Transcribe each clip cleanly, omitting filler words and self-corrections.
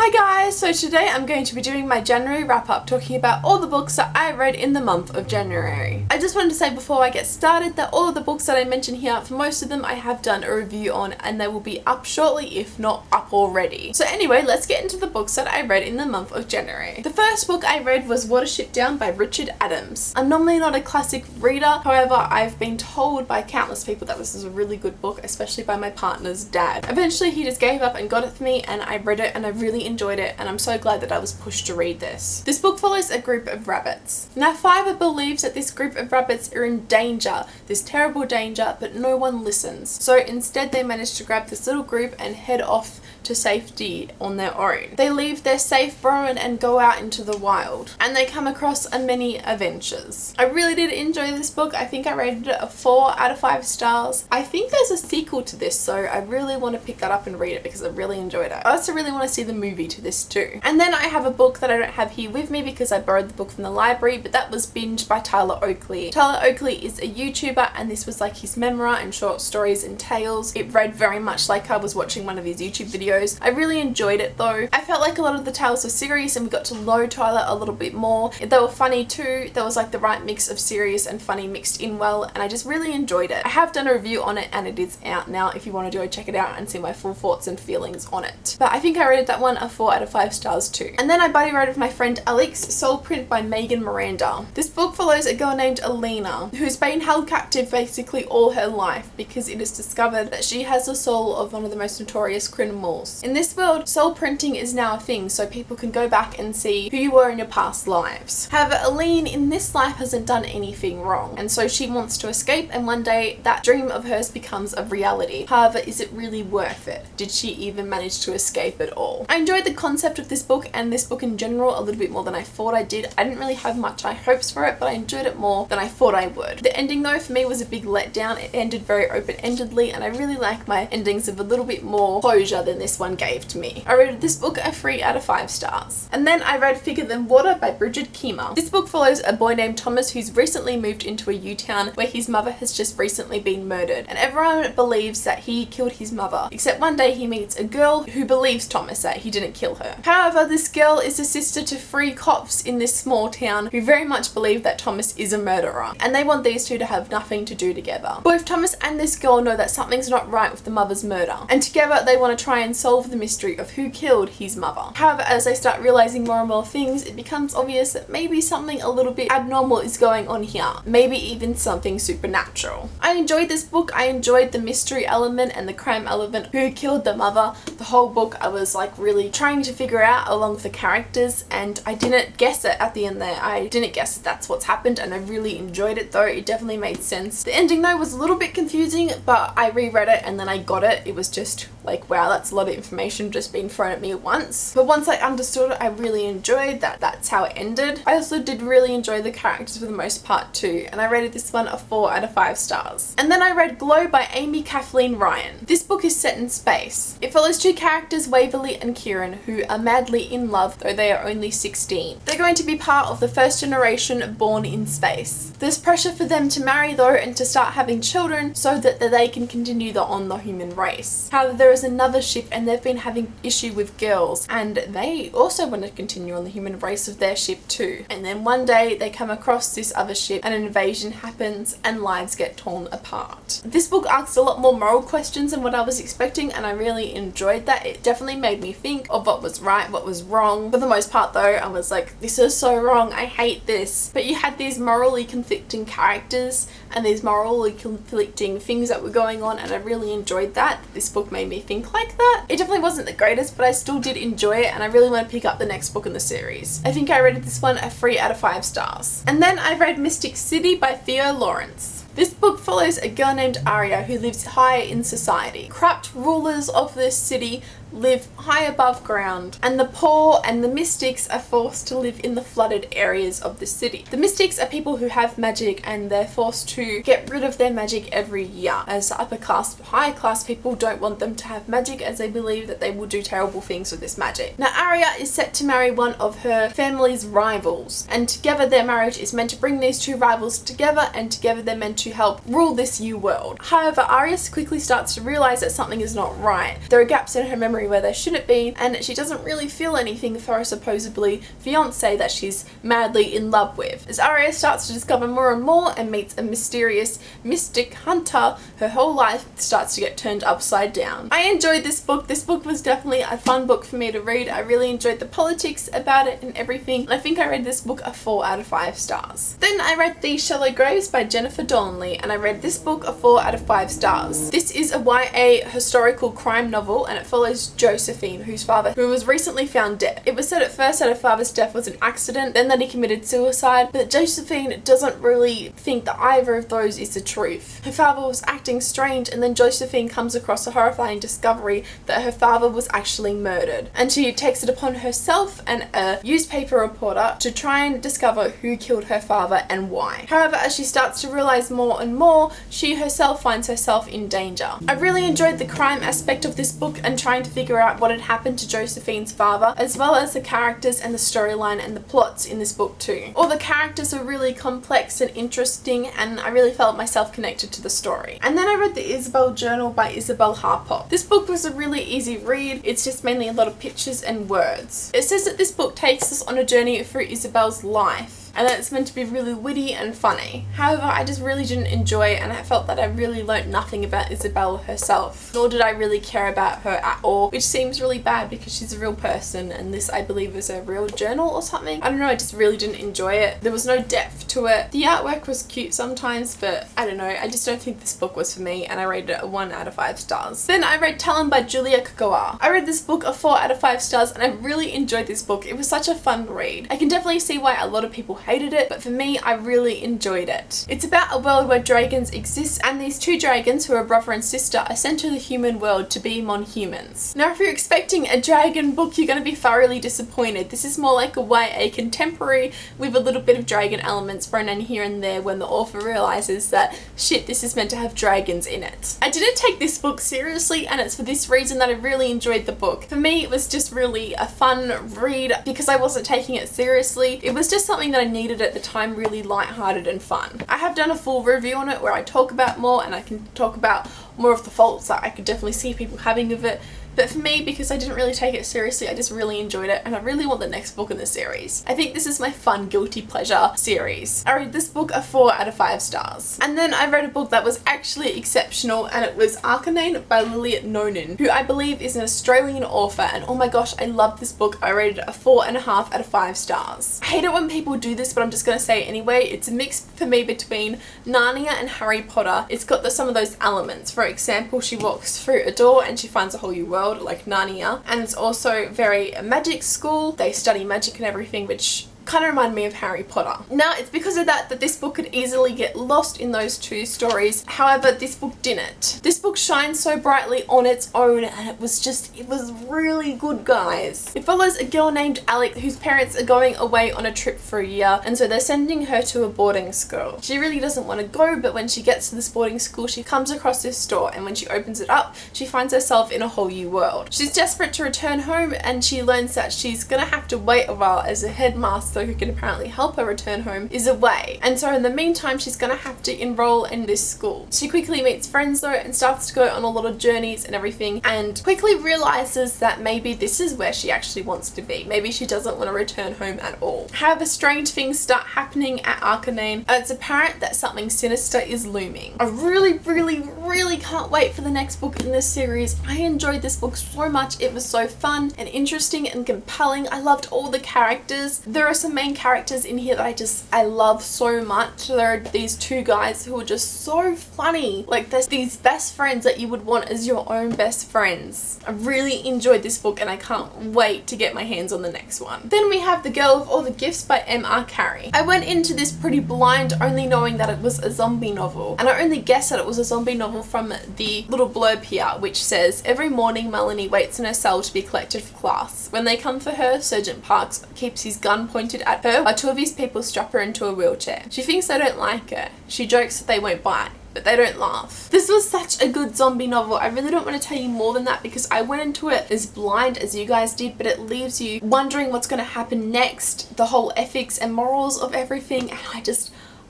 Hi guys, so today I'm going to be doing my January wrap up talking about all the books that I read in the month of January. I just wanted to say before I get started that all of the books that I mention here, for most of them I have done a review on and they will be up shortly if not up already. So anyway, let's get into the books that I read in the month of January. The first book I read was Watership Down by Richard Adams. I'm normally not a classic reader, however I've been told by countless people that this is a really good book, especially by my partner's dad. Eventually he just gave up and got it for me and I read it and I really enjoyed it, and I'm so glad that I was pushed to read this. This book follows a group of rabbits. Now Fiver believes that this group of rabbits are in danger, this terrible danger, but no one listens. So instead they manage to grab this little group and head off to safety on their own. They leave their safe burrow and go out into the wild, and they come across many adventures. I really did enjoy this book. I think I rated it a 4 out of 5 stars. I think there's a sequel to this, so I really want to pick that up and read it because I really enjoyed it. I also really want to see the movie to this too. And then I have a book that I don't have here with me because I borrowed the book from the library, but that was Binge by Tyler Oakley. Tyler Oakley is a YouTuber and this was like his memoir and short stories and tales. It read very much like I was watching one of his YouTube videos. I really enjoyed it though. I felt like a lot of the tales were serious and we got to know Tyler a little bit more. They were funny too. There was like the right mix of serious and funny mixed in well, and I just really enjoyed it. I have done a review on it and it is out now if you want to go check it out and see my full thoughts and feelings on it. But I think I rated that one a 4 out of 5 stars too. And then I buddy read with my friend Alex, Soul Print by Megan Miranda. This book follows a girl named Alina who's been held captive basically all her life because it is discovered that she has the soul of one of the most notorious criminals. In this world, soul printing is now a thing, so people can go back and see who you were in your past lives. However, Aline in this life hasn't done anything wrong, and so she wants to escape, and one day that dream of hers becomes a reality. However, is it really worth it? Did she even manage to escape at all? I enjoyed the concept of this book and this book in general a little bit more than I thought I did. I didn't really have much high hopes for it, but I enjoyed it more than I thought I would. The ending though for me was a big letdown. It ended very open-endedly, and I really like my endings of a little bit more closure than this one gave to me. I rated this book a 3 out of 5 stars. And then I read Thicker Than Water by Bridget Kema. This book follows a boy named Thomas who's recently moved into a U-town where his mother has just recently been murdered, and everyone believes that he killed his mother, except one day he meets a girl who believes Thomas that he didn't kill her. However, this girl is the sister to 3 cops in this small town who very much believe that Thomas is a murderer, and they want these two to have nothing to do together. Both Thomas and this girl know that something's not right with the mother's murder, and together they want to try and solve the mystery of who killed his mother. However, as they start realizing more and more things, it becomes obvious that maybe something a little bit abnormal is going on here. Maybe even something supernatural. I enjoyed this book. I enjoyed the mystery element and the crime element. Who killed the mother? The whole book I was like really trying to figure out along with the characters, and I didn't guess it at the end there. I didn't guess that that's what's happened, and I really enjoyed it though. It definitely made sense. The ending though was a little bit confusing, but I reread it and then I got it. It was just like, wow, that's a lot of information just being thrown at me at once. But once I understood it, I really enjoyed that that's how it ended. I also did really enjoy the characters for the most part too, and I rated this one a 4 out of 5 stars. And then I read Glow by Amy Kathleen Ryan. This book is set in space. It follows 2 characters, Waverly and Kieran, who are madly in love though they are only 16. They're going to be part of the first generation born in space. There's pressure for them to marry though and to start having children so that they can continue on the human race. However, there is another ship and they've been having issue with girls, and they also want to continue on the human race of their ship too. And then one day they come across this other ship and an invasion happens and lives get torn apart. This book asks a lot more moral questions than what I was expecting, and I really enjoyed that. It definitely made me think of what was right, what was wrong. For the most part though, I was like, this is so wrong, I hate this. But you had these morally conflicting characters and these morally conflicting things that were going on, and I really enjoyed that. This book made me think like that. It definitely wasn't the greatest, but I still did enjoy it, and I really want to pick up the next book in the series. I think I rated this one a 3 out of 5 stars. And then I read Mystic City by Theo Lawrence. This book follows a girl named Aria who lives high in society. Corrupt rulers of this city live high above ground, and the poor and the mystics are forced to live in the flooded areas of the city. The mystics are people who have magic, and they're forced to get rid of their magic every year, as the upper class, high class people don't want them to have magic as they believe that they will do terrible things with this magic. Now Aria is set to marry one of her family's rivals, and together their marriage is meant to bring these 2 rivals together, and together they're meant to help rule this new world. However, Aria quickly starts to realize that something is not right. There are gaps in her memory memory where there shouldn't be, and she doesn't really feel anything for her supposedly fiance that she's madly in love with. As Arya starts to discover more and more and meets a mysterious mystic hunter, her whole life starts to get turned upside down. I enjoyed this book. This book was definitely a fun book for me to read. I really enjoyed the politics about it and everything, and I think I read this book a 4 out of 5 stars. Then I read The Shallow Graves by Jennifer Donnelly, and I read this book a 4 out of 5 stars. This is a YA historical crime novel, and it follows Josephine, whose father who was recently found dead. It was said at first that her father's death was an accident, then that he committed suicide, but Josephine doesn't really think that either of those is the truth. Her father was acting strange, and then Josephine comes across a horrifying discovery that her father was actually murdered, and she takes it upon herself and a newspaper reporter to try and discover who killed her father and why. However, as she starts to realize more and more, she herself finds herself in danger. I really enjoyed the crime aspect of this book and trying to figure out what had happened to Josephine's father, as well as the characters and the storyline and the plots in this book too. All the characters are really complex and interesting, and I really felt myself connected to the story. And then I read the Isabel Journal by Isabel Harpop. This book was a really easy read. It's just mainly a lot of pictures and words. It says that this book takes us on a journey through Isabel's life, and that it's meant to be really witty and funny. However, I just really didn't enjoy it, and I felt that I really learnt nothing about Isabel herself, nor did I really care about her at all, which seems really bad because she's a real person, and this I believe is a real journal or something. I don't know, I just really didn't enjoy it. There was no depth to it. The artwork was cute sometimes, but I don't know, I just don't think this book was for me, and I rated it a 1 out of 5 stars. Then I read Talon by Julia Kagawa. I read this book a 4 out of 5 stars, and I really enjoyed this book. It was such a fun read. I can definitely see why a lot of people hated it, but for me, I really enjoyed it. It's about a world where dragons exist, and these 2 dragons, who are brother and sister, are sent to the human world to be mon-humans. Now, if you're expecting a dragon book, you're going to be thoroughly disappointed. This is more like a YA contemporary with a little bit of dragon elements thrown in here and there when the author realizes that, shit, this is meant to have dragons in it. I didn't take this book seriously, and it's for this reason that I really enjoyed the book. For me, it was just really a fun read because I wasn't taking it seriously. It was just something that I needed at the time, really lighthearted and fun. I have done a full review on it where I talk about more, and I can talk about more of the faults that I could definitely see people having of it. But for me, because I didn't really take it seriously, I just really enjoyed it, and I really want the next book in the series. I think this is my fun guilty pleasure series. I read this book a 4 out of 5 stars. And then I read a book that was actually exceptional, and it was Canaan by Liliet Nonin, who I believe is an Australian author, and oh my gosh, I love this book. I rated it a 4.5 out of 5 stars. I hate it when people do this, but I'm just gonna say it anyway. It's a mix for me between Narnia and Harry Potter. It's got some of those elements. For example, she walks through a door and she finds a whole new world, like Narnia, and it's also very a magic school. They study magic and everything, which kind of remind me of Harry Potter. Now, it's because of that this book could easily get lost in those 2 stories. However, this book didn't. This book shines so brightly on its own, and it was really good, guys. It follows a girl named Alec whose parents are going away on a trip for a year, and so they're sending her to a boarding school. She really doesn't want to go, but when she gets to this boarding school, she comes across this store, and when she opens it up, she finds herself in a whole new world. She's desperate to return home, and she learns that she's gonna have to wait a while as a headmaster who can apparently help her return home is away, and so in the meantime she's gonna have to enroll in this school. She quickly meets friends though and starts to go on a lot of journeys and everything, and quickly realizes that maybe this is where she actually wants to be. Maybe she doesn't want to return home at all. However, strange things start happening at Canaan, and it's apparent that something sinister is looming. I really can't wait for the next book in this series. I enjoyed this book so much. It was so fun and interesting and compelling. I loved all the characters. There are some main characters in here that I love so much. There are these 2 guys who are just so funny. Like, there's these best friends that you would want as your own best friends. I really enjoyed this book, and I can't wait to get my hands on the next one. Then we have The Girl with All the Gifts by M.R. Carey. I went into this pretty blind, only knowing that it was a zombie novel, and I only guessed that it was a zombie novel from the little blurb here, which says, every morning Melanie waits in her cell to be collected for class. When they come for her, Sergeant Parks keeps his gun pointed at her while 2 of his people strap her into a wheelchair. She thinks they don't like her. She jokes that they won't bite, but they don't laugh. This was such a good zombie novel. I really don't want to tell you more than that because I went into it as blind as you guys did, but it leaves you wondering what's going to happen next, the whole ethics and morals of everything, and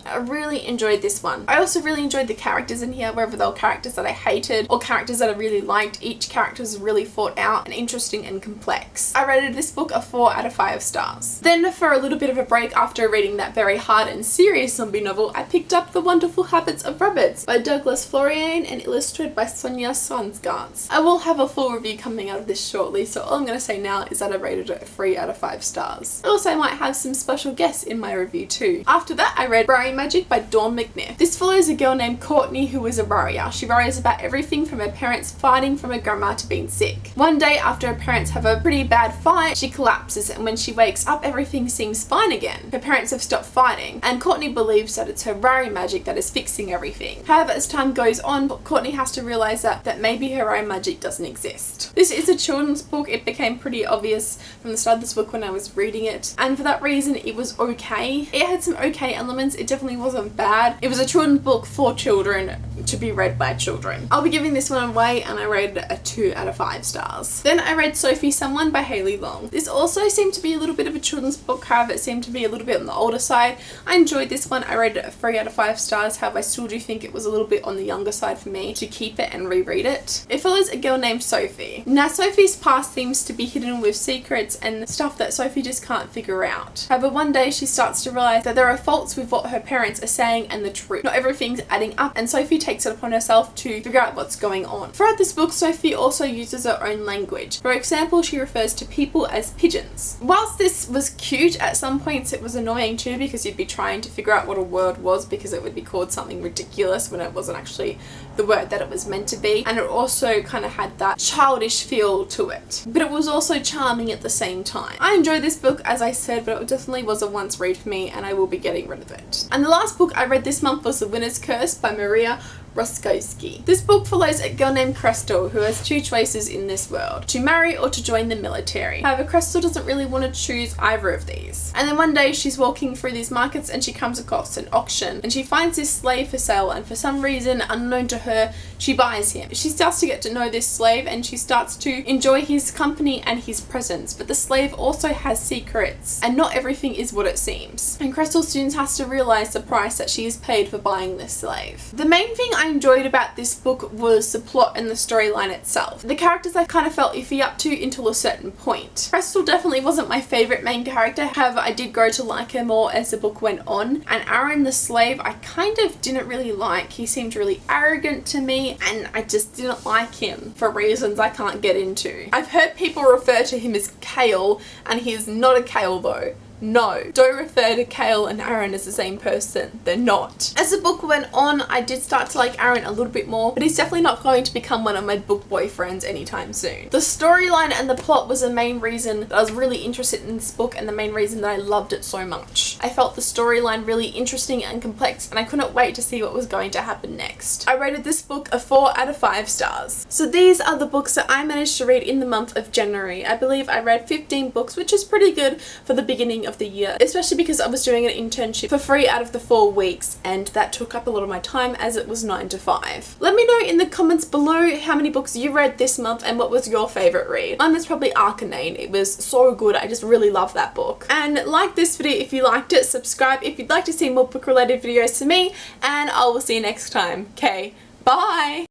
I really enjoyed this one. I also really enjoyed the characters in here, whether they were characters that I hated or characters that I really liked. Each character was really thought out and interesting and complex. I rated this book a 4 out of 5 stars. Then for a little bit of a break after reading that very hard and serious zombie novel, I picked up The Wonderful Habits of Rabbits by Douglas Florian and illustrated by Sonia Swansgarts. I will have a full review coming out of this shortly, so all I'm going to say now is that I rated it a 3 out of 5 stars. Also, I might have some special guests in my review too. After that, I read Worry Magic by Dawn McNiff. This follows a girl named Courtney who is a worrier. She worries about everything from her parents fighting from her grandma to being sick. One day after her parents have a pretty bad fight, she collapses, and when she wakes up, everything seems fine again. Her parents have stopped fighting, and Courtney believes that it's her worry magic that is fixing everything. However, as time goes on, Courtney has to realize that maybe her worry magic doesn't exist. This is a children's book. It became pretty obvious from the start of this book when I was reading it, and for that reason it was okay. It had some okay elements. It definitely wasn't bad. It was a children's book for children to be read by children. I'll be giving this one away, and I rated it a 2 out of 5 stars. Then I read Sophie Someone by Hayley Long. This also seemed to be a little bit of a children's book, however it seemed to be a little bit on the older side. I enjoyed this one. I rated it a 3 out of 5 stars, however I still do think it was a little bit on the younger side for me to keep it and reread it. It follows a girl named Sophie. Now Sophie's past seems to be hidden with secrets and stuff that Sophie just can't figure out. However, one day she starts to realize that there are faults with what her parents are saying and the truth. Not everything's adding up, and Sophie takes it upon herself to figure out what's going on. Throughout this book, Sophie also uses her own language. For example, she refers to people as pigeons. Whilst this was cute, at some points it was annoying too, because you'd be trying to figure out what a word was because it would be called something ridiculous when it wasn't actually the word that it was meant to be, and it also kind of had that childish feel to it, but it was also charming at the same time. I enjoyed this book, as I said, but it definitely was a once read for me, and I will be getting rid of it. And the last book I read this month was The Winner's Curse by Maria Roszkowski. This book follows a girl named Crystal who has 2 choices in this world: to marry or to join the military. However, Crystal doesn't really want to choose either of these. And then one day she's walking through these markets and she comes across an auction, and she finds this slave for sale, and for some reason unknown to her, she buys him. She starts to get to know this slave, and she starts to enjoy his company and his presence, but the slave also has secrets, and not everything is what it seems. And Crystal soon has to realize the price that she has paid for buying this slave. The main thing I enjoyed about this book was the plot and the storyline itself. The characters I kind of felt iffy up to until a certain point. Crystal definitely wasn't my favourite main character, however I did grow to like her more as the book went on. And Aaron the slave I kind of didn't really like. He seemed really arrogant to me, and I just didn't like him for reasons I can't get into. I've heard people refer to him as Kale, and he is not a Kale though. No, don't refer to Kale and Aaron as the same person. They're not. As the book went on, I did start to like Aaron a little bit more, but he's definitely not going to become one of my book boyfriends anytime soon. The storyline and the plot was the main reason that I was really interested in this book, and the main reason that I loved it so much. I felt the storyline really interesting and complex, and I couldn't wait to see what was going to happen next. I rated this book a 4 out of 5 stars. So these are the books that I managed to read in the month of January. I believe I read 15 books, which is pretty good for the beginning of the year, especially because I was doing an internship for 3 out of the 4 weeks, and that took up a lot of my time as it was 9 to 5. Let me know in the comments below how many books you read this month and what was your favourite read. Mine was probably Arcanine. It was so good. I just really love that book. And like this video if you liked it, subscribe if you'd like to see more book related videos to me, and I will see you next time. Okay, bye!